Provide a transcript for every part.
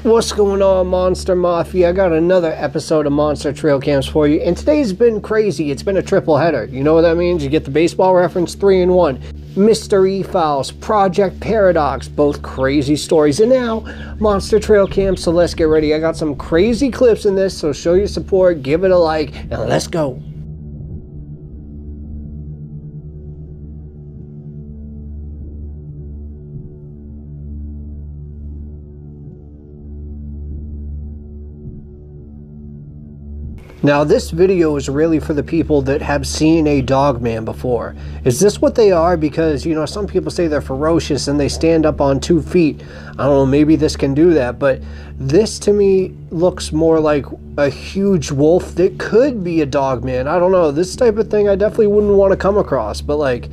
What's going on, Monster Mafia? I got another episode of Monstertrailcams for you, and today's been crazy. It's been a triple header. You know what that means? You get the baseball reference, 3 in 1. Mystery Files, Project Paradox, both crazy stories, and now Monstertrailcams. So let's get ready. I got some crazy clips in this, so show your support, give it a like, and let's go. Now this video is really for the people that have seen a dog man before. Is this what they are? Because, you know, some people say they're ferocious and they stand up on 2 feet. I don't know, maybe this can do that, but this to me looks more like a huge wolf that could be a dog man. I don't know, this type of thing I definitely wouldn't want to come across, but like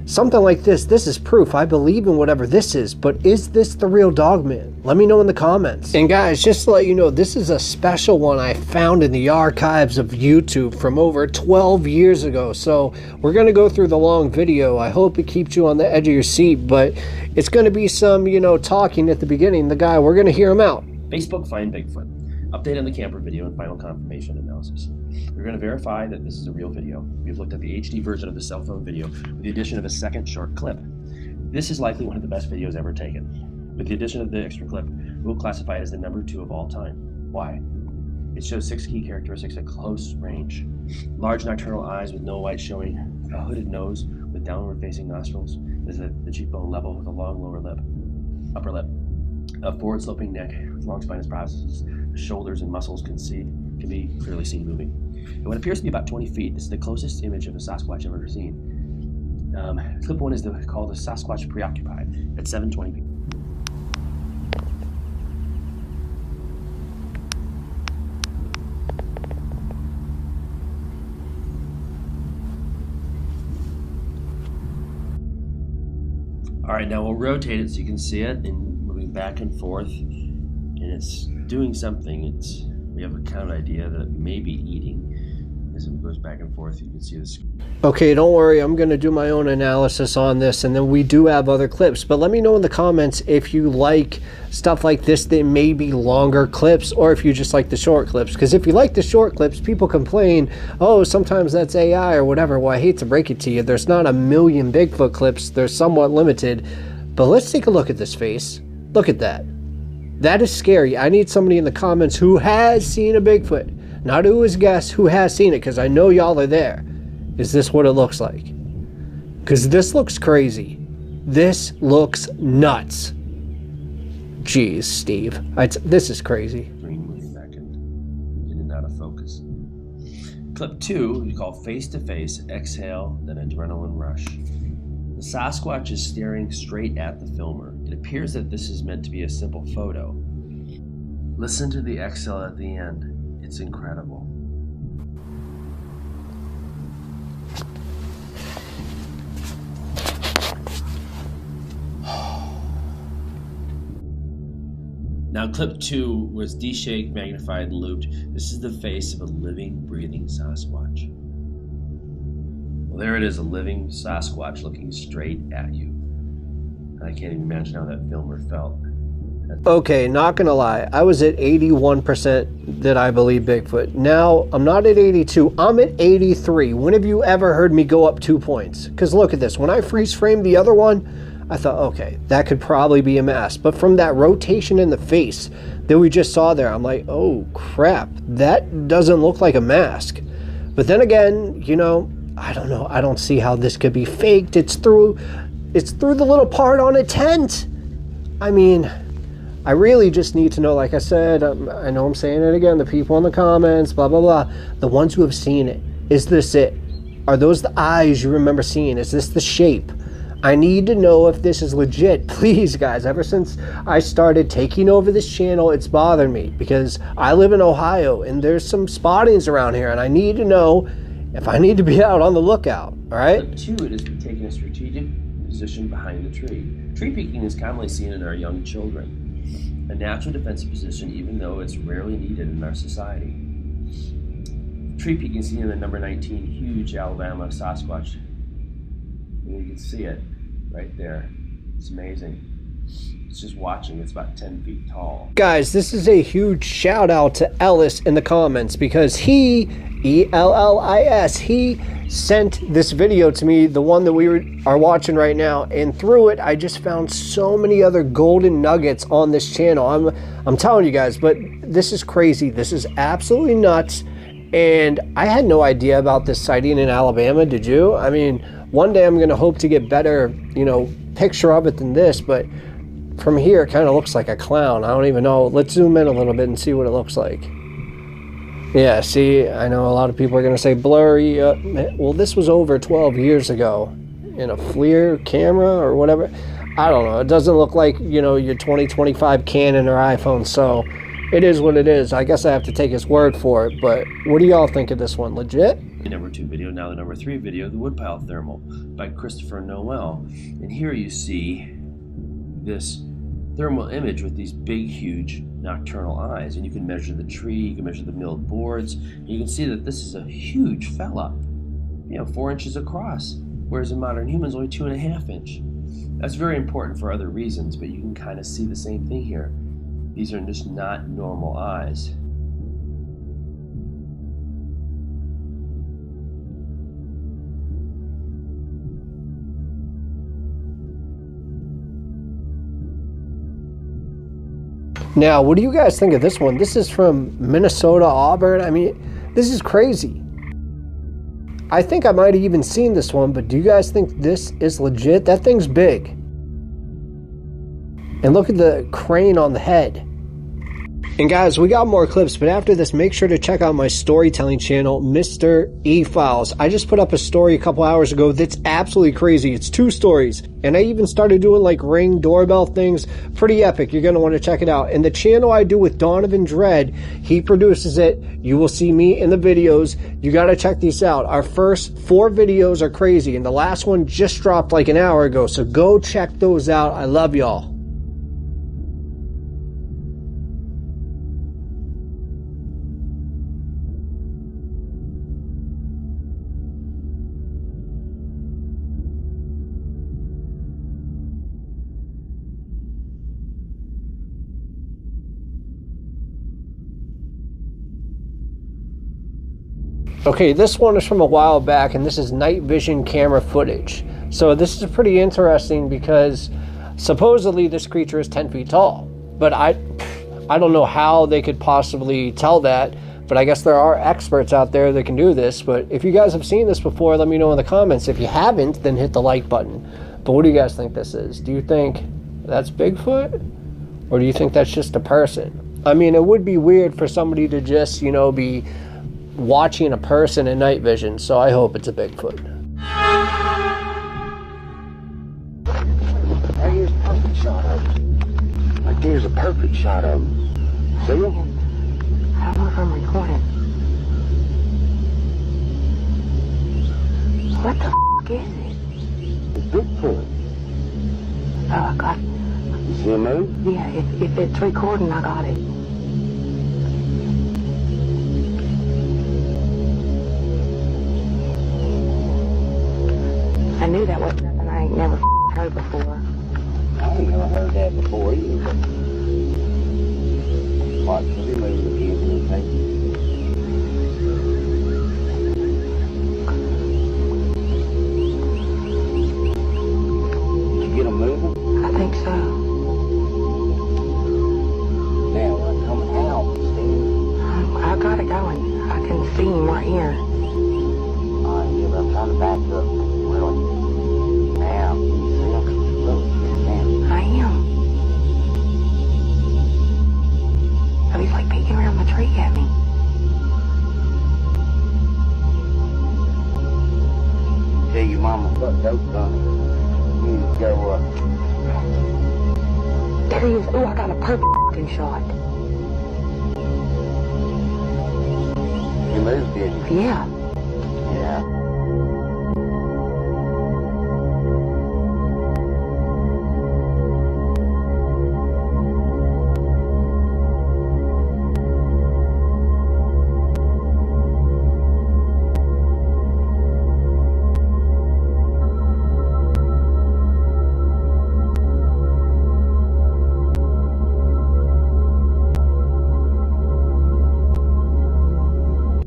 something like this is proof. I believe in whatever this is, but is this the real dogman? Let me know in the comments. And guys, just to let you know, this is a special one I found in the archives of YouTube from over 12 years ago. So we're going to go through the long video. I hope it keeps you on the edge of your seat, but it's going to be some, you know, talking at the beginning. The guy, we're going to hear him out. Facebook find Bigfoot. Update on the camper video and final confirmation analysis. We're going to verify that this is a real video. We've looked at the HD version of the cell phone video with the addition of a second short clip. This is likely one of the best videos ever taken. With the addition of the extra clip, we'll classify it as the number 2 of all time. Why? It shows 6 key characteristics at close range. Large nocturnal eyes with no white showing, a hooded nose with downward facing nostrils, is at the cheekbone level with a long lower lip, upper lip, a forward sloping neck with long spinous processes, shoulders and muscles can be clearly seen moving. And what appears to be about 20 feet, this is the closest image of a Sasquatch I've ever seen. Clip 1 is called the Sasquatch Preoccupied at 720 feet. All right, now we'll rotate it so you can see it, and moving back and forth, and it's doing something. We have a kind of idea that it may be eating. As it goes back and forth, you can see this. Okay, don't worry, I'm going to do my own analysis on this, and then we do have other clips, but let me know in the comments if you like stuff like this that may be longer clips, or if you just like the short clips. Because if you like the short clips, people complain, oh, sometimes that's AI or whatever. Well, I hate to break it to you, there's not a million Bigfoot clips, they're somewhat limited. But let's take a look at this face. Look at that. That is scary. I need somebody in the comments who has seen a Bigfoot. Not who has guessed, who has seen it, because I know y'all are there. Is this what it looks like? Because this looks crazy. This looks nuts. Jeez, Steve. This is crazy. Moving back in and out of focus. Clip 2, we call face to face, exhale, then adrenaline rush. The Sasquatch is staring straight at the filmer. It appears that this is meant to be a simple photo. Listen to the exhale at the end. It's incredible. Now clip 2 was de-shaped, magnified, and looped. This is the face of a living, breathing Sasquatch. Well, there it is, a living Sasquatch looking straight at you. I can't even imagine how that filmer felt. Okay, not gonna lie, I was at 81% that I believe Bigfoot. Now, I'm not at 82, I'm at 83. When have you ever heard me go up 2 points? Because look at this, when I freeze framed the other one, I thought, okay, that could probably be a mask. But from that rotation in the face that we just saw there, I'm like, oh crap, that doesn't look like a mask. But then again, you know, I don't know, I don't see how this could be faked. It's through the little part on a tent. I mean, I really just need to know, like I said, I know I'm saying it again, the people in the comments, blah, blah, blah, the ones who have seen it. Is this it? Are those the eyes you remember seeing? Is this the shape? I need to know if this is legit. Please, guys, ever since I started taking over this channel, it's bothered me because I live in Ohio and there's some spottings around here and I need to know if I need to be out on the lookout, all right? Clip 2, it is taking a strategic position behind the tree. Tree peeking is commonly seen in our young children. A natural defensive position, even though it's rarely needed in our society. Tree peeking seen in the number 19 huge Alabama Sasquatch. You can see it right there. It's amazing. It's just watching. It's about 10 feet tall. Guys, this is a huge shout out to Ellis in the comments because he, E-L-L-I-S, he sent this video to me, the one that we are watching right now, and through it I just found so many other golden nuggets on this channel. I'm telling you guys, but this is crazy. This is absolutely nuts, and I had no idea about this sighting in Alabama. Did you? I mean, one day I'm gonna hope to get better, you know, picture of it than this, but from here it kind of looks like a clown. I don't even know. Let's zoom in a little bit and see what it looks like. Yeah, see, I know a lot of people are going to say blurry. Well, this was over 12 years ago in a FLIR camera or whatever. I don't know. It doesn't look like, you know, your 2025 Canon or iPhone, so it is what it is. I guess I have to take his word for it, but what do y'all think of this one? Legit? The number 2 video, now the number 3 video, The Woodpile Thermal by Christopher Noel. And here you see this thermal image with these big, huge nocturnal eyes, and you can measure the tree, you can measure the milled boards, and you can see that this is a huge fella, you know, 4 inches across, whereas in modern humans only 2.5 inch. That's very important for other reasons, but you can kind of see the same thing here. These are just not normal eyes. Now, what do you guys think of this one? This is from Minnesota, Auburn. I mean, this is crazy. I think I might have even seen this one, but do you guys think this is legit? That thing's big. And look at the crane on the head. And guys, we got more clips, but after this, make sure to check out my storytelling channel, Mr. E-Files. I just put up a story a couple hours ago that's absolutely crazy. It's 2 stories. And I even started doing like Ring doorbell things. Pretty epic. You're going to want to check it out. And the channel I do with Donovan Dread, he produces it. You will see me in the videos. You got to check these out. Our first 4 videos are crazy. And the last one just dropped like an hour ago. So go check those out. I love y'all. Okay, this one is from a while back, and this is night vision camera footage. So this is pretty interesting because supposedly this creature is 10 feet tall, but I don't know how they could possibly tell that, but I guess there are experts out there that can do this. But if you guys have seen this before, let me know in the comments. If you haven't, then hit the like button. But what do you guys think this is? Do you think that's Bigfoot? Or do you think that's just a person? I mean, it would be weird for somebody to just, you know, be watching a person in night vision, so I hope it's a Bigfoot. Right here's a perfect shot of him. Right there's a perfect shot of him. See him? I don't know if I'm recording. What the f*** is it? It's Bigfoot. Oh, I got it. You see him move? Yeah, if it's recording, I got it. I knew that wasn't nothing I ain't never heard before. I ain't never heard that before either. Watch, does he move the kids and everything? Did you get them moving? I think so. Now, let's come out, Steve. I got it going. I can see him right here. Alright, yeah, but I'm trying to back up. Really? Now, you see him? Look, now. I am. Oh, he's like peeking around the tree at me. Tell your mama what dope done. You need to go There he is. Oh, I got a perfect shot. You moved, didn't you? Yeah. Yeah.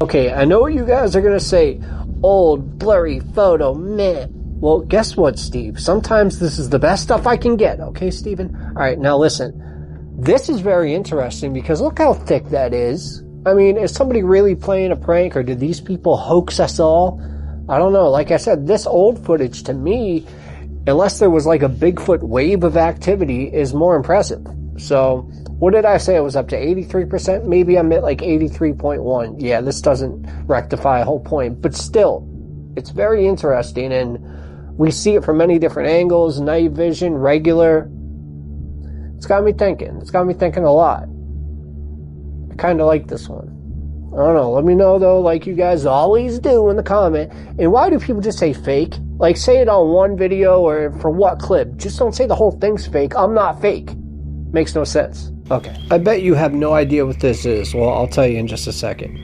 Okay, I know what you guys are gonna say. Old, blurry photo, man. Well, guess what, Steve? Sometimes this is the best stuff I can get, okay, Steven? Alright, now listen. This is very interesting because look how thick that is. I mean, is somebody really playing a prank, or did these people hoax us all? I don't know. Like I said, this old footage to me, unless there was like a Bigfoot wave of activity, is more impressive. So, what did I say? It was up to 83%? Maybe I'm at like 83.1. Yeah, this doesn't rectify a whole point. But still, it's very interesting, and we see it from many different angles, night vision, regular. It's got me thinking. It's got me thinking a lot. I kind of like this one. I don't know. Let me know, though, like you guys always do in the comment. And why do people just say fake? Like, say it on one video or for what clip. Just don't say the whole thing's fake. I'm not fake. Makes no sense. Okay. I bet you have no idea what this is. Well, I'll tell you in just a second.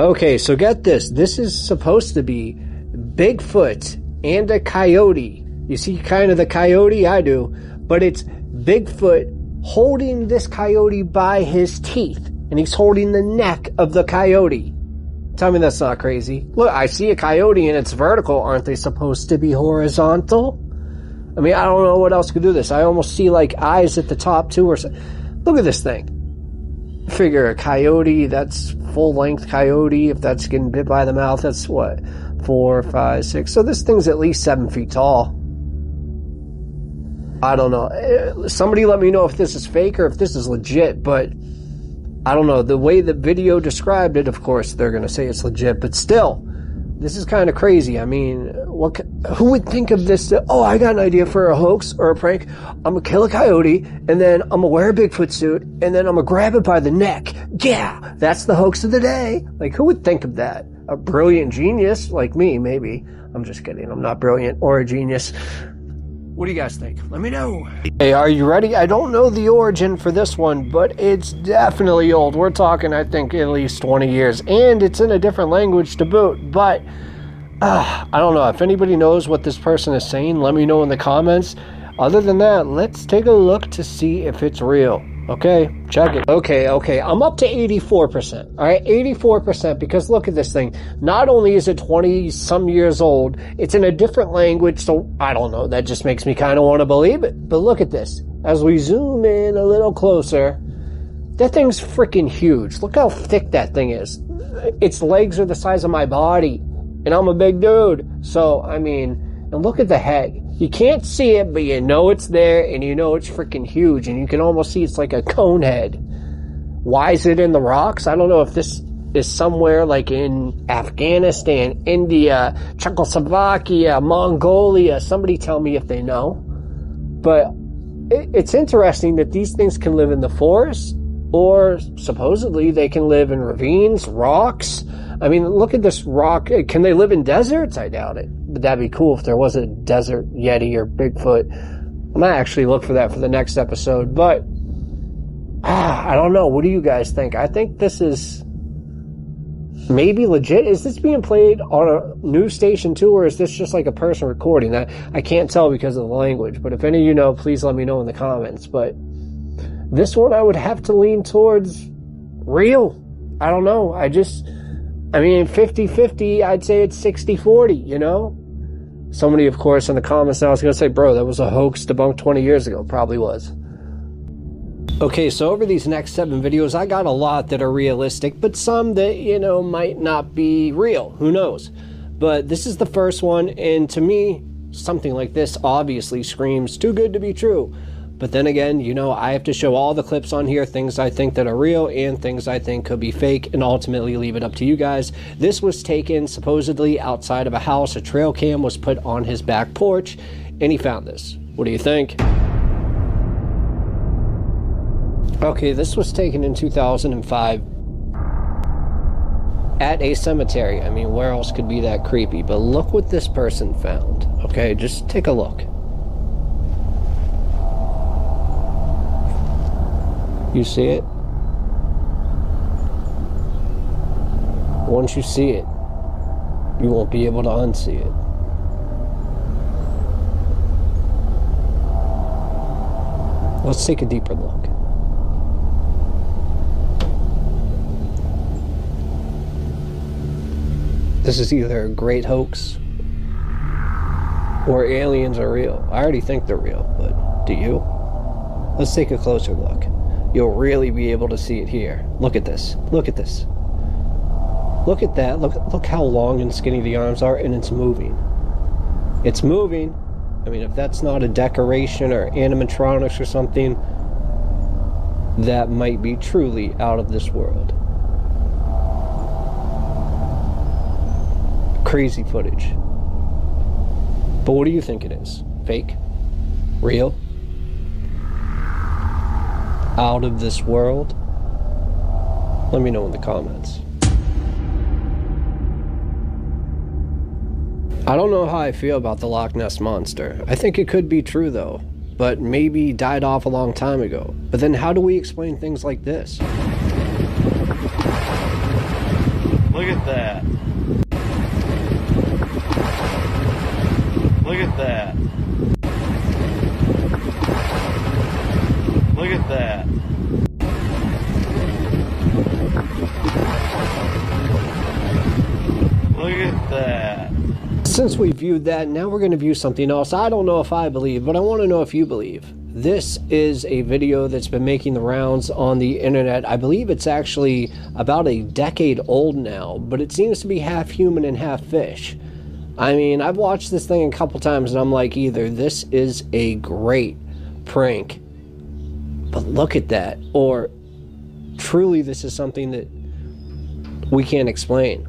Okay, so get this. This is supposed to be Bigfoot and a coyote. You see kind of the coyote? I do. But it's Bigfoot holding this coyote by his teeth. And he's holding the neck of the coyote. Tell me that's not crazy. Look, I see a coyote and it's vertical. Aren't they supposed to be horizontal? I mean, I don't know what else could do this. I almost see like eyes at the top too or something. Look at this thing. Figure a coyote, that's full-length coyote. If that's getting bit by the mouth, that's what? 4, 5, 6. So this thing's at least 7 feet tall. I don't know. Somebody let me know if this is fake or if this is legit, but I don't know. The way the video described it, of course, they're going to say it's legit, but still, this is kind of crazy. I mean, who would think of this? Oh, I got an idea for a hoax or a prank. I'm going to kill a coyote, and then I'm going to wear a Bigfoot suit, and then I'm going to grab it by the neck. Yeah, that's the hoax of the day. Like, who would think of that? A brilliant genius like me, maybe. I'm just kidding. I'm not brilliant or a genius. What do you guys think? Let me know. Hey, are you ready? I don't know the origin for this one, but it's definitely old. We're talking, I think, at least 20 years. And it's in a different language to boot. But, I don't know. If anybody knows what this person is saying, let me know in the comments. Other than that, let's take a look to see if it's real. Okay, check it. Okay, I'm up to 84%. All right, 84%, because look at this thing. Not only is it 20-some years old, it's in a different language, so I don't know. That just makes me kind of want to believe it. But look at this. As we zoom in a little closer, that thing's freaking huge. Look how thick that thing is. Its legs are the size of my body, and I'm a big dude. So, I mean, and look at the head. You can't see it, but you know it's there, and you know it's freaking huge, and you can almost see it's like a cone head. Why is it in the rocks? I don't know if this is somewhere like in Afghanistan, India, Czechoslovakia, Mongolia. Somebody tell me if they know. But it's interesting that these things can live in the forest, or supposedly they can live in ravines, rocks. I mean, look at this rock. Can they live in deserts? I doubt it. But that'd be cool if there was a desert Yeti or Bigfoot. I might actually look for that for the next episode. But, I don't know. What do you guys think? I think this is maybe legit. Is this being played on a news station too, or is this just like a person recording? I can't tell because of the language. But if any of you know, please let me know in the comments. But this one I would have to lean towards real. I don't know. I mean, 50-50, I'd say it's 60-40, you know? Somebody, of course, in the comments now is going to say, bro, that was a hoax debunked 20 years ago. Probably was. Okay, so over these next 7 videos, I got a lot that are realistic, but some that, you know, might not be real. Who knows? But this is the first one, and to me, something like this obviously screams too good to be true. But then again, you know, I have to show all the clips on here, things I think that are real and things I think could be fake, and ultimately leave it up to you guys. This was taken supposedly outside of a house. A trail cam was put on his back porch, and he found this. What do you think? Okay, this was taken in 2005. at a cemetery. I mean, where else could be that creepy? But look what this person found. Okay, just take a look. You see it? Once you see it, you won't be able to unsee it. Let's take a deeper look. This is either a great hoax or aliens are real. I already think they're real, but do you? Let's take a closer look. You'll really be able to see it here. Look at this. Look at this. Look at that. Look how long and skinny the arms are, and it's moving. It's moving. I mean, if that's not a decoration or animatronics or something, that might be truly out of this world. Crazy footage. But what do you think it is? Fake? Real? Out of this world? Let me know in the comments. I don't know how I feel about the Loch Ness Monster. I think it could be true though, but maybe died off a long time ago. But then how do we explain things like this? Look at that. Look at that. Look at that. Look at that. Since we viewed that, now we're going to view something else. I don't know if I believe, but I want to know if you believe. This is a video that's been making the rounds on the internet. I believe it's actually about a decade old now, but it seems to be half human and half fish. I mean, I've watched this thing a couple times and I'm like, either this is a great prank, but look at that, or truly this is something that we can't explain.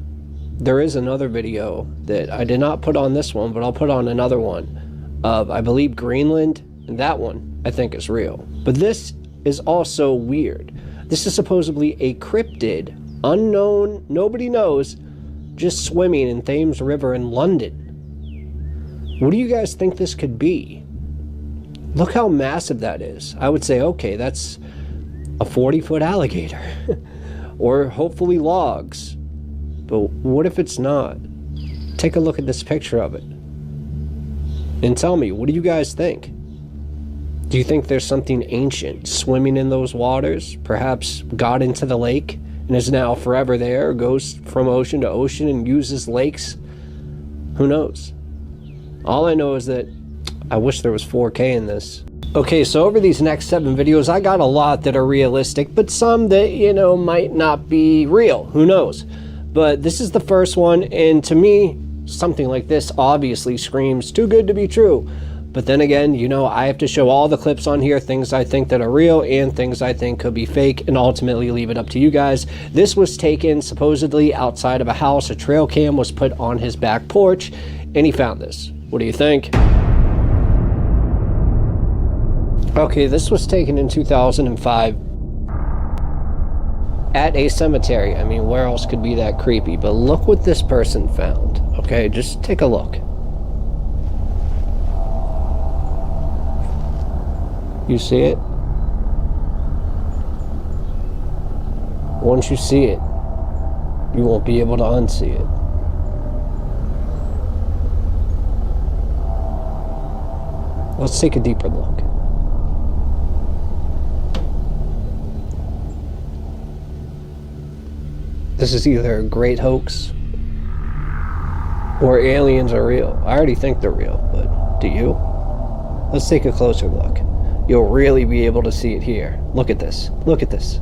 There is another video that I did not put on this one, but I'll put on another one of, I believe, Greenland, and that one I think is real. But this is also weird. This is supposedly a cryptid, unknown, nobody knows, just swimming in Thames River in London. What do you guys think this could be? Look how massive that is. I would say, okay, that's a 40-foot alligator. Or hopefully logs. But what if it's not? Take a look at this picture of it. And tell me, what do you guys think? Do you think there's something ancient swimming in those waters? Perhaps got into the lake and is now forever there, goes from ocean to ocean and uses lakes? Who knows? All I know is that I wish there was 4K in this. Okay, so over these next 7 videos, I got a lot that are realistic, but some that, you know, might not be real. Who knows? But this is the first one, and to me, something like this obviously screams too good to be true. But then again, you know, I have to show all the clips on here, things I think that are real and things I think could be fake, and ultimately leave it up to you guys. This was taken supposedly outside of a house. A trail cam was put on his back porch, and he found this. What do you think? Okay, this was taken in 2005 at a cemetery. I mean, where else could be that creepy? But look what this person found. Okay, just take a look. You see it? Once you see it, you won't be able to unsee it. Let's take a deeper look. This is either a great hoax or aliens are real. I already think they're real, but do you? Let's take a closer look. You'll really be able to see it here. Look at this. Look at this.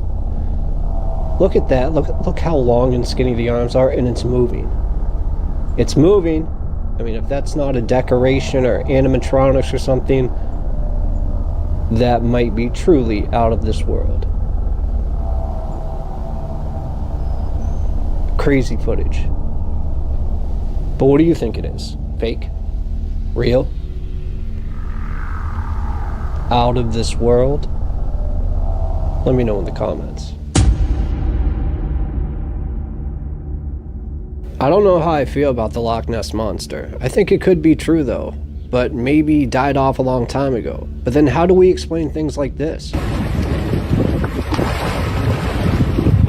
Look at that. Look how long and skinny the arms are, and it's moving. It's moving. I mean, if that's not a decoration or animatronics or something, that might be truly out of this world. Crazy footage. But what do you think it is? Fake? Real? Out of this world? Let me know in the comments. I don't know how I feel about the Loch Ness Monster. I think it could be true though, but maybe died off a long time ago. But then how do we explain things like this? Look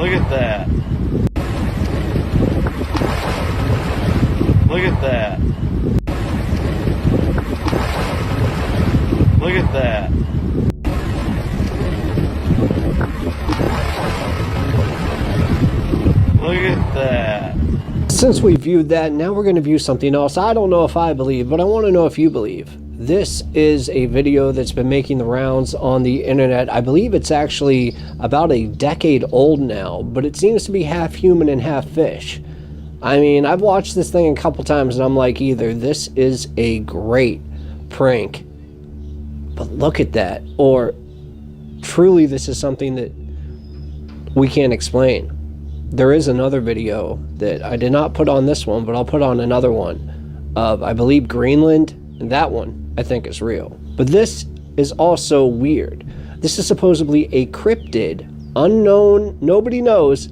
at that. Look at that. Look at that. Look at that. Since we viewed that, now we're going to view something else. I don't know if I believe, but I want to know if you believe. This is a video that's been making the rounds on the internet. I believe it's actually about a decade old now, but it seems to be half human and half fish. I mean, I've watched this thing a couple times and I'm like, either this is a great prank, but look at that, or truly this is something that we can't explain. There is another video that I did not put on this one, but I'll put on another one of, I believe, Greenland, and that one I think is real. But this is also weird. This is supposedly a cryptid, unknown, nobody knows,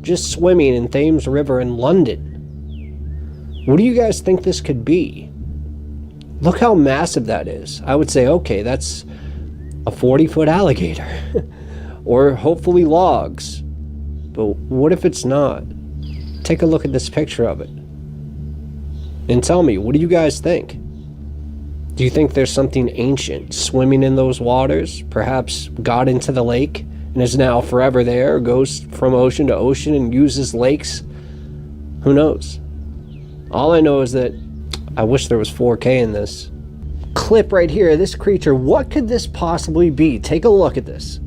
just swimming in Thames River in London. What do you guys think this could be? Look how massive that is. I would say, okay, that's a 40-foot alligator. Or hopefully logs. But what if it's not? Take a look at this picture of it. And tell me, what do you guys think? Do you think there's something ancient swimming in those waters? Perhaps got into the lake and is now forever there, goes from ocean to ocean and uses lakes? Who knows? All I know is that I wish there was 4K in this clip right here. This creature, what could this possibly be? Take a look at this.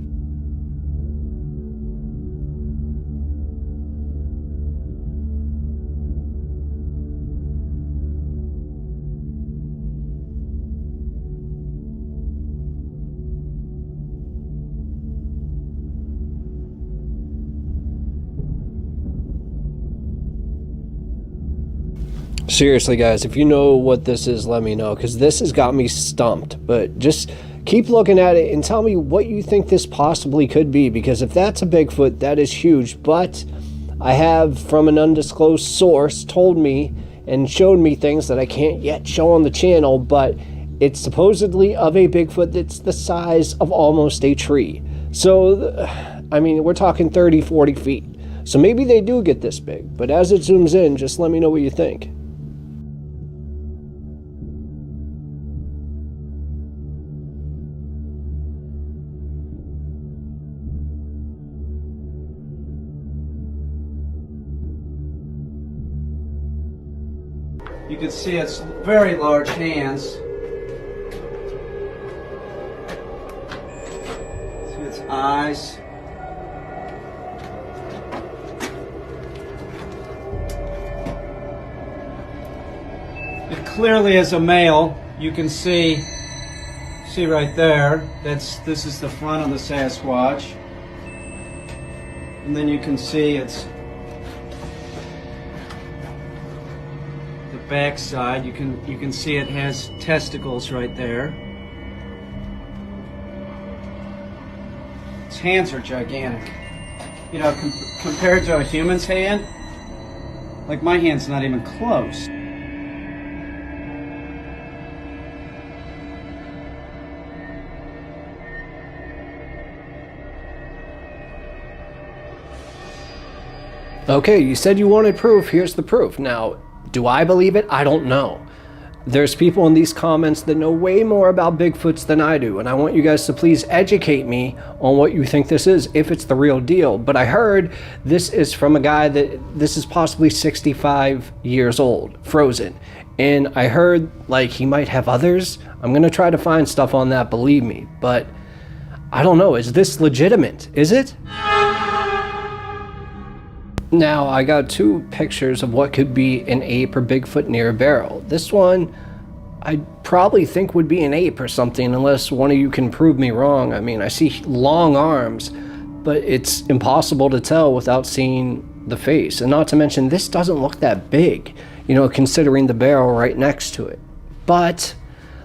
Seriously, guys, if you know what this is, let me know, because this has got me stumped. But just keep looking at it and tell me what you think this possibly could be, because if that's a Bigfoot, that is huge. But I have, from an undisclosed source, told me and showed me things that I can't yet show on the channel, but it's supposedly of a Bigfoot that's the size of almost a tree. So, I mean, we're talking 30, 40 feet. So maybe they do get this big, but as it zooms in, just let me know what you think. You can see its very large hands. See its eyes. It clearly is a male. You can see right there. This is the front of the Sasquatch. And then you can see its back side. You can see it has testicles right there. Its hands are gigantic. You know, compared to a human's hand, like my hand's not even close. Okay, you said you wanted proof. Here's the proof. Now, do I believe it? I don't know. There's people in these comments that know way more about Bigfoots than I do, and I want you guys to please educate me on what you think this is, if it's the real deal. But I heard this is from a guy that this is possibly 65 years old, frozen. And I heard like he might have others. I'm gonna try to find stuff on that, believe me. But I don't know, is this legitimate? Is it? Now, I got two pictures of what could be an ape or Bigfoot near a barrel. This one, I probably think would be an ape or something, unless one of you can prove me wrong. I mean, I see long arms, but it's impossible to tell without seeing the face. And not to mention, this doesn't look that big, you know, considering the barrel right next to it. But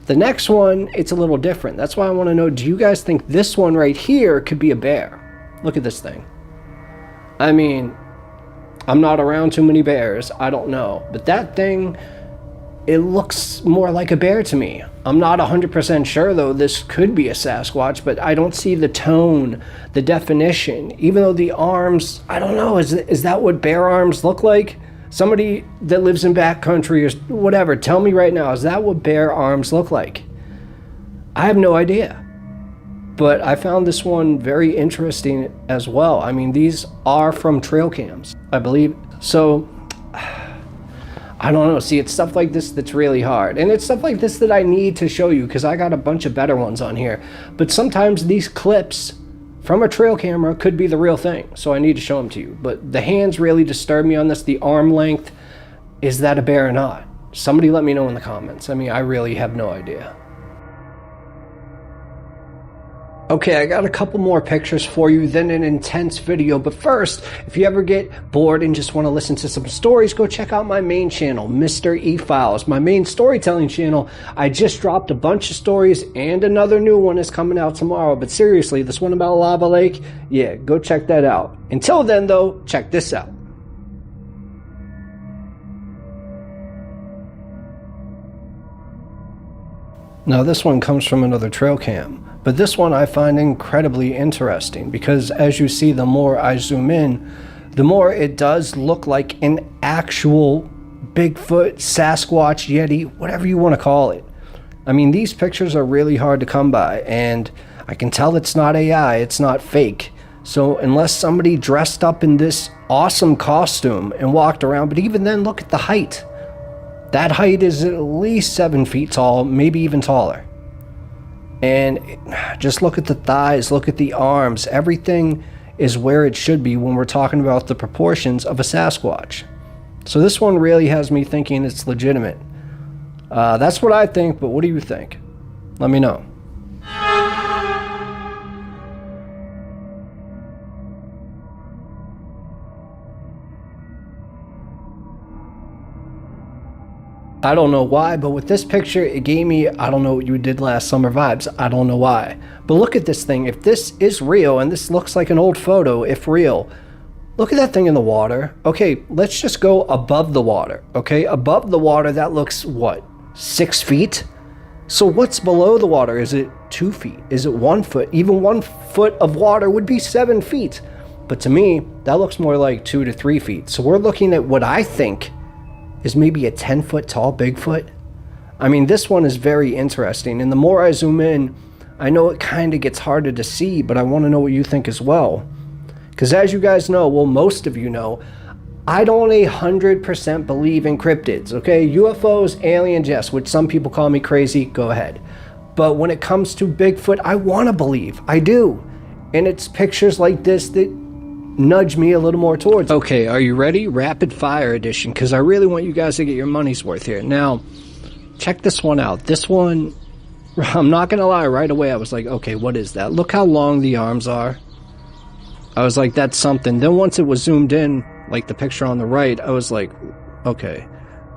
the next one, it's a little different. That's why I want to know, do you guys think this one right here could be a bear? Look at this thing. I mean, I'm not around too many bears. I don't know. But that thing, it looks more like a bear to me. I'm not 100% sure, though. This could be a Sasquatch, but I don't see the tone, the definition. Even though the arms, I don't know. Is that what bear arms look like? Somebody that lives in backcountry or whatever, tell me right now, is that what bear arms look like? I have no idea. But I found this one very interesting as well. I mean, these are from Trailcams, I believe. So, I don't know. See, it's stuff like this that's really hard. And it's stuff like this that I need to show you because I got a bunch of better ones on here. But sometimes these clips from a trail camera could be the real thing. So I need to show them to you. But the hands really disturb me on this. The arm length, is that a bear or not? Somebody let me know in the comments. I mean, I really have no idea. Okay, I got a couple more pictures for you, then an intense video. But first, if you ever get bored and just want to listen to some stories, go check out my main channel, Mr. E-Files, my main storytelling channel. I just dropped a bunch of stories and another new one is coming out tomorrow. But seriously, this one about Lava Lake, yeah, go check that out. Until then, though, check this out. Now, this one comes from another trail cam. But this one I find incredibly interesting because as you see, the more I zoom in, the more it does look like an actual Bigfoot, Sasquatch, Yeti, whatever you want to call it. I mean, these pictures are really hard to come by, and I can tell it's not AI, it's not fake. So unless somebody dressed up in this awesome costume and walked around, but even then, look at the height. That height is at least 7 feet tall, maybe even taller. And just look at the thighs, look at the arms. Everything is where it should be when we're talking about the proportions of a Sasquatch. So this one really has me thinking it's legitimate. That's what I think, but what do you think? Let me know. I don't know why, but with this picture, it gave me, I don't know what you did last summer vibes. I don't know why. But look at this thing. If this is real, and this looks like an old photo, if real, look at that thing in the water. Okay, let's just go above the water. Okay, above the water, that looks, what, 6 feet? So what's below the water? Is it 2 feet? Is it 1 foot? Even 1 foot of water would be 7 feet. But to me, that looks more like 2 to 3 feet. So we're looking at what I think is maybe a 10-foot tall Bigfoot. I mean, this one is very interesting, and the more I zoom in, I know it kind of gets harder to see, but I want to know what you think as well. Because as you guys know, well, most of you know, I don't 100% believe in cryptids, okay? UFOs, aliens, yes, which some people call me crazy, go ahead. But when it comes to Bigfoot, I want to believe, I do. And it's pictures like this that nudge me a little more towards. Okay, are you ready? Rapid fire edition, because I really want you guys to get your money's worth here. Now, check this one out. This one, I'm not gonna lie, right away I was like, okay, what is that? Look how long the arms are. I was like, that's something. Then once it was zoomed in, like the picture on the right, I was like, okay,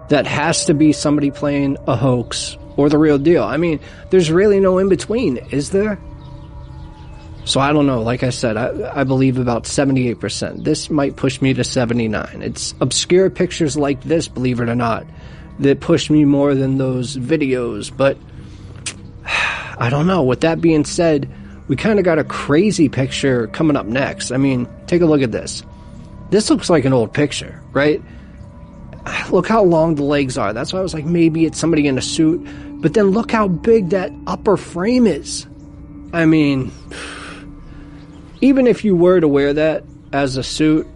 that has to be somebody playing a hoax or the real deal. I mean, there's really no in between, is there? So I don't know. Like I said, I believe about 78%. This might push me to 79. It's obscure pictures like this, believe it or not, that push me more than those videos. But I don't know. With that being said, we kind of got a crazy picture coming up next. I mean, take a look at this. This looks like an old picture, right? Look how long the legs are. That's why I was like, maybe it's somebody in a suit. But then look how big that upper frame is. I mean, even if you were to wear that as a suit,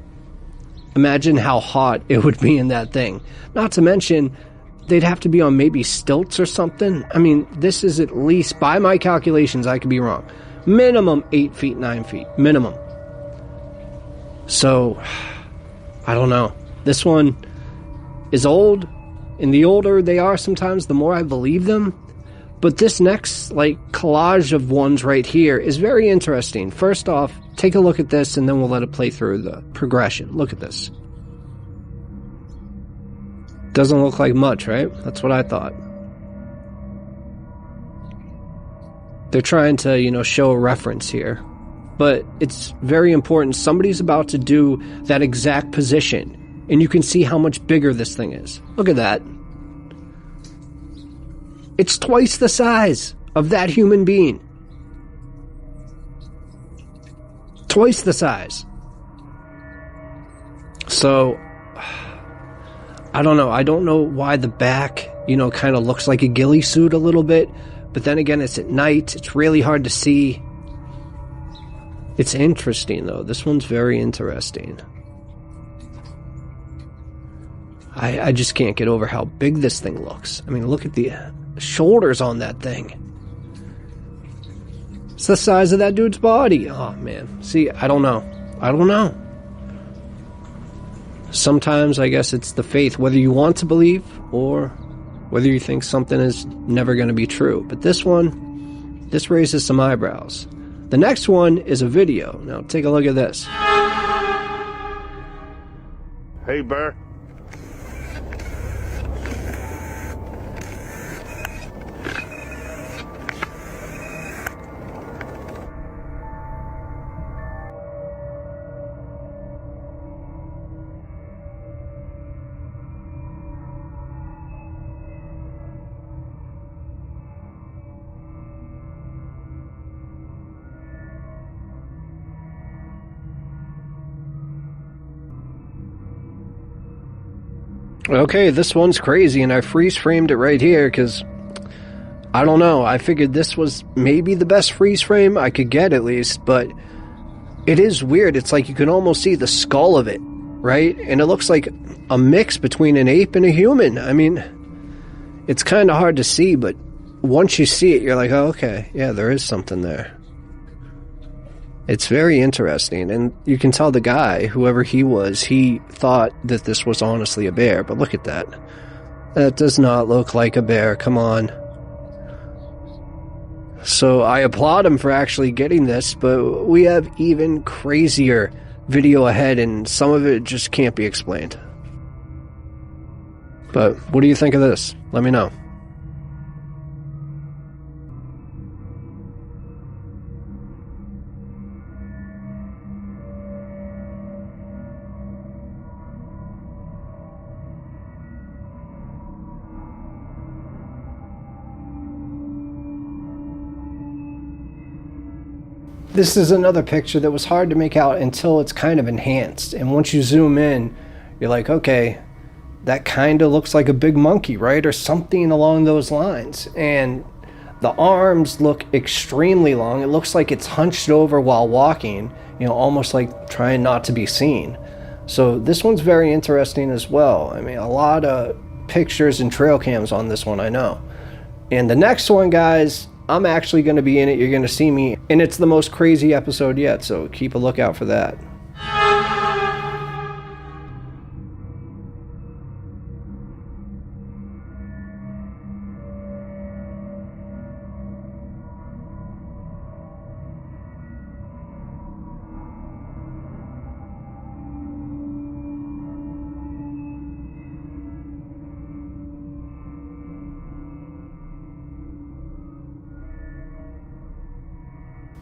imagine how hot it would be in that thing. Not to mention, they'd have to be on maybe stilts or something. I mean, this is at least, by my calculations, I could be wrong, minimum 8 feet, 9 feet, minimum. So, I don't know. This one is old, and the older they are sometimes, the more I believe them. But this next, collage of ones right here is very interesting. First off, take a look at this, and then we'll let it play through the progression. Look at this. Doesn't look like much, right? That's what I thought. They're trying to, show a reference here. But it's very important. Somebody's about to do that exact position. And you can see how much bigger this thing is. Look at that. It's twice the size of that human being. Twice the size. So, I don't know. I don't know why the back, kind of looks like a ghillie suit a little bit. But then again, it's at night. It's really hard to see. It's interesting, though. This one's very interesting. I just can't get over how big this thing looks. I mean, look at the shoulders on that thing. It's the size of that dude's body. Oh, man. See, I don't know. Sometimes, I guess it's the faith, whether you want to believe or whether you think something is never going to be true. But this raises some eyebrows. The next one is a video. Now, take a look at this. Hey, bear. Okay, this one's crazy, and I freeze-framed it right here because, I don't know, I figured this was maybe the best freeze frame I could get at least, but it is weird. It's like you can almost see the skull of it, right? And it looks like a mix between an ape and a human. I mean, it's kind of hard to see, but once you see it, you're like, oh, okay, yeah, there is something there. It's very interesting, and you can tell the guy, whoever he was, he thought that this was honestly a bear, but look at that. That does not look like a bear, come on. So I applaud him for actually getting this, but we have even crazier video ahead, and some of it just can't be explained. But what do you think of this? Let me know. This is another picture that was hard to make out until it's kind of enhanced. And once you zoom in, you're like, okay, that kind of looks like a big monkey, right? Or something along those lines. And the arms look extremely long. It looks like it's hunched over while walking, almost like trying not to be seen. So this one's very interesting as well. I mean, a lot of pictures and trail cams on this one, I know. And the next one, guys, I'm actually going to be in it. You're going to see me. And it's the most crazy episode yet, so keep a lookout for that.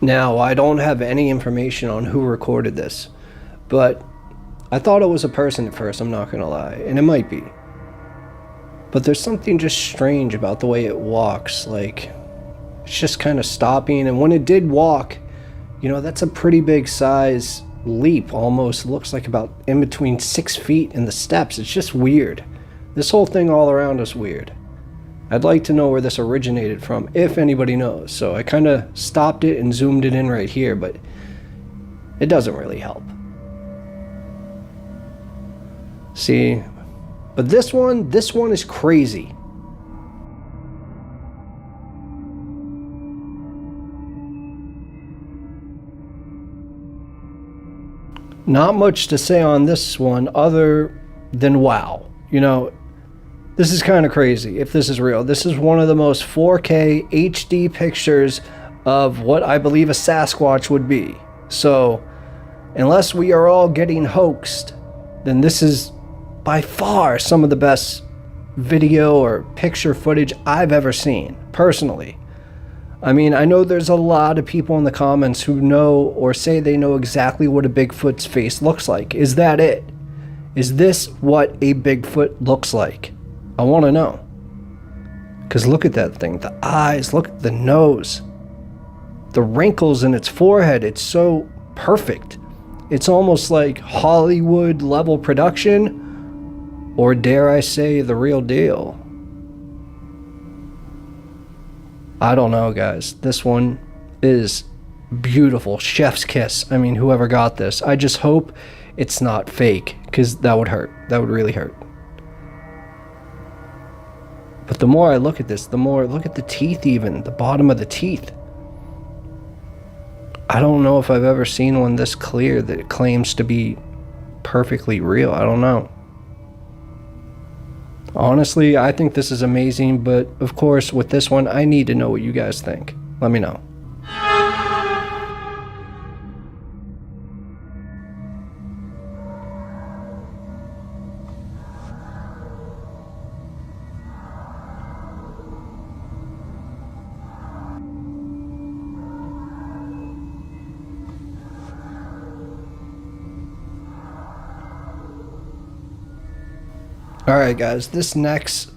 Now, I don't have any information on who recorded this, but I thought it was a person at first, I'm not going to lie, and it might be. But there's something just strange about the way it walks, like, it's just kind of stopping, and when it did walk, that's a pretty big size leap, almost looks like about in between 6 feet in the steps. It's just weird. This whole thing all around is weird. I'd like to know where this originated from, if anybody knows. So I kind of stopped it and zoomed it in right here, but it doesn't really help. See, but this one is crazy. Not much to say on this one other than wow. This is kind of crazy, if this is real. This is one of the most 4K HD pictures of what I believe a Sasquatch would be. So, unless we are all getting hoaxed, then this is by far some of the best video or picture footage I've ever seen, personally. I mean, I know there's a lot of people in the comments who know or say they know exactly what a Bigfoot's face looks like. Is that it? Is this what a Bigfoot looks like? I want to know. Because look at that thing. The eyes, look at the nose. The wrinkles in its forehead, it's so perfect. It's almost like Hollywood level production, or dare I say, the real deal. I don't know, guys. This one is beautiful. Chef's kiss. I mean, whoever got this. I just hope it's not fake, because that would hurt. That would really hurt. But the more I look at this, the more, look at the teeth even, the bottom of the teeth. I don't know if I've ever seen one this clear that claims to be perfectly real. I don't know. Honestly, I think this is amazing, but of course, with this one, I need to know what you guys think. Let me know. Alright guys, this next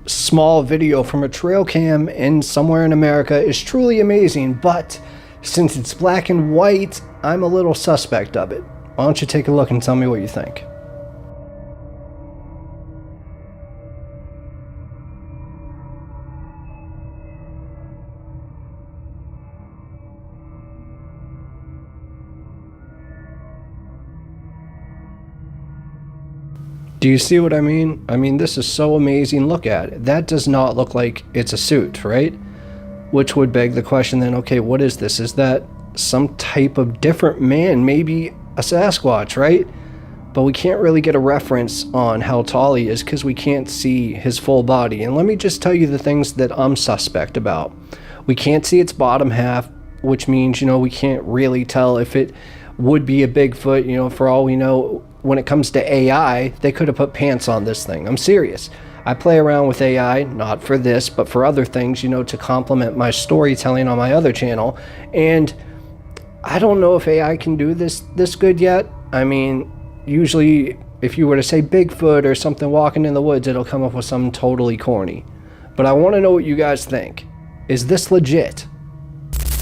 small video from a Trailcam in somewhere in America is truly amazing, but since it's black and white, I'm a little suspect of it. Why don't you take a look and tell me what you think? Do you see what I mean? I mean, this is so amazing. Look at it. That does not look like it's a suit, right? Which would beg the question then, okay, what is this? Is that some type of different man? Maybe a Sasquatch, right? But we can't really get a reference on how tall he is because we can't see his full body. And let me just tell you the things that I'm suspect about. We can't see its bottom half, which means, you know, we can't really tell if it would be a Bigfoot. You know, for all we know, when it comes to AI, they could have put pants on this thing. I'm serious. I play around with AI, not for this, but for other things, you know, to complement my storytelling on my other channel. And I don't know if AI can do this good yet. I mean, usually if you were to say Bigfoot or something walking in the woods, it'll come up with something totally corny. But I want to know what you guys think. Is this legit?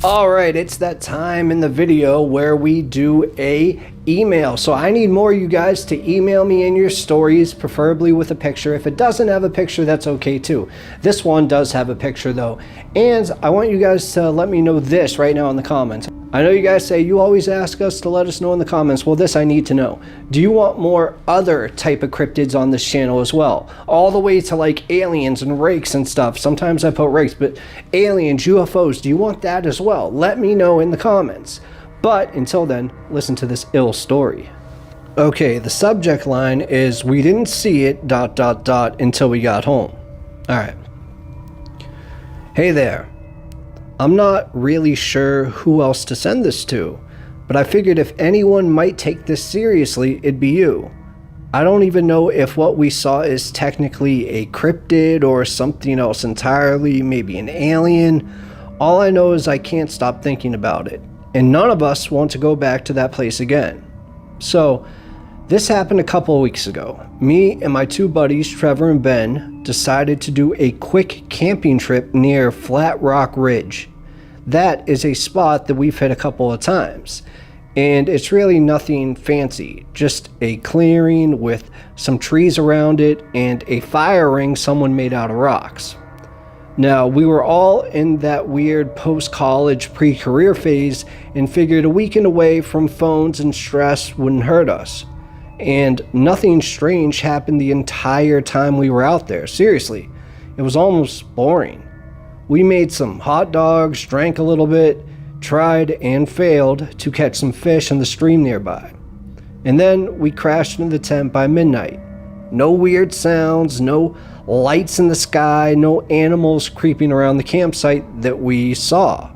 Alright, it's that time in the video where we do a email. So I need more of you guys to email me in your stories, preferably with a picture. If it doesn't have a picture, that's okay too. This one does have a picture though. And I want you guys to let me know this right now in the comments. I know you guys say you always ask us to let us know in the comments. Well, this I need to know. Do you want more other type of cryptids on this channel as well? All the way to like aliens and rakes and stuff. Sometimes I put rakes, but aliens, UFOs, do you want that as well? Let me know in the comments. But until then, listen to this ill story. Okay, the subject line is, we didn't see it, ... until we got home. Alright. Hey there. I'm not really sure who else to send this to, but I figured if anyone might take this seriously, it'd be you. I don't even know if what we saw is technically a cryptid or something else entirely, maybe an alien. All I know is I can't stop thinking about it, and none of us want to go back to that place again. So, this happened a couple of weeks ago. Me and my two buddies, Trevor and Ben, decided to do a quick camping trip near Flat Rock Ridge. That is a spot that we've hit a couple of times, and it's really nothing fancy, just a clearing with some trees around it and a fire ring someone made out of rocks. Now, we were all in that weird post-college pre-career phase and figured a weekend away from phones and stress wouldn't hurt us. And nothing strange happened the entire time we were out there. Seriously, it was almost boring. We made some hot dogs, drank a little bit, tried and failed to catch some fish in the stream nearby. And then we crashed into the tent by midnight. No weird sounds, no lights in the sky, no animals creeping around the campsite that we saw.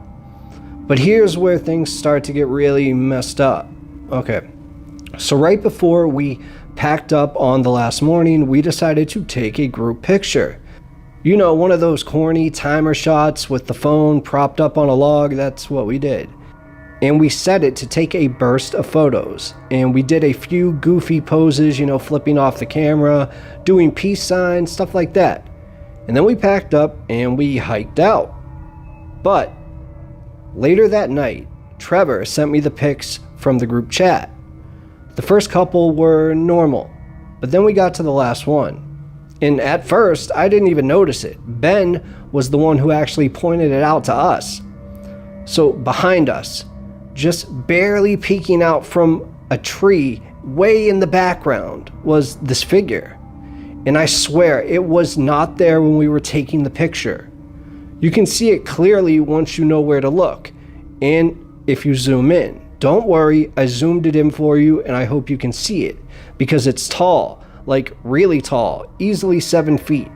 But here's where things start to get really messed up. Okay, so right before we packed up on the last morning, we decided to take a group picture. You know, one of those corny timer shots with the phone propped up on a log. That's what we did. and we set it to take a burst of photos. And we did a few goofy poses, you know, flipping off the camera, doing peace signs, stuff like that. And then we packed up and we hiked out. But later that night, Trevor sent me the pics from the group chat. The first couple were normal, but then we got to the last one. And at first, I didn't even notice it. Ben was the one who actually pointed it out to us. So behind us, just barely peeking out from a tree way in the background, was this figure. And I swear it was not there when we were taking the picture. You can see it clearly once you know where to look, and if you zoom in. Don't worry, I zoomed it in for you, and I hope you can see it, because it's tall, like really tall, easily 7 feet.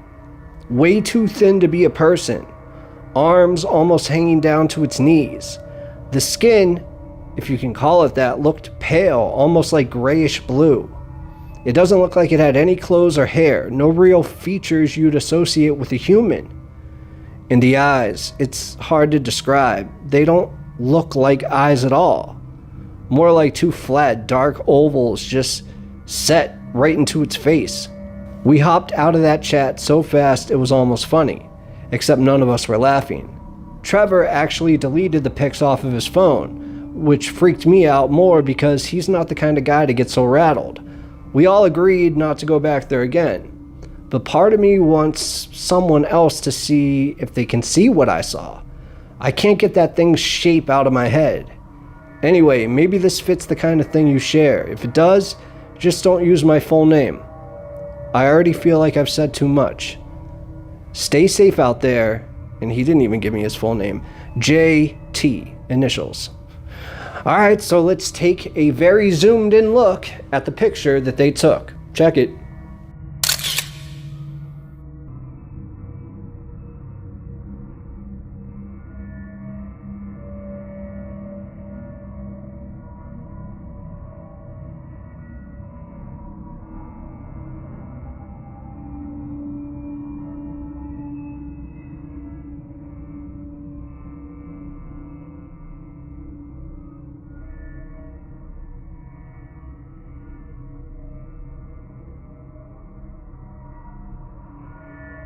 Way too thin to be a person. Arms almost hanging down to its knees. The skin, if you can call it that, looked pale, almost like grayish blue. It doesn't look like it had any clothes or hair, no real features you'd associate with a human. And the eyes, it's hard to describe. They don't look like eyes at all. More like two flat, dark ovals just set right into its face. We hopped out of that chat so fast it was almost funny, except none of us were laughing. Trevor actually deleted the pics off of his phone, which freaked me out more because he's not the kind of guy to get so rattled. We all agreed not to go back there again. But part of me wants someone else to see if they can see what I saw. I can't get that thing's shape out of my head. Anyway, maybe this fits the kind of thing you share. If it does, just don't use my full name. I already feel like I've said too much. Stay safe out there. And he didn't even give me his full name. JT, initials. Alright, so let's take a very zoomed in look at the picture that they took. Check it.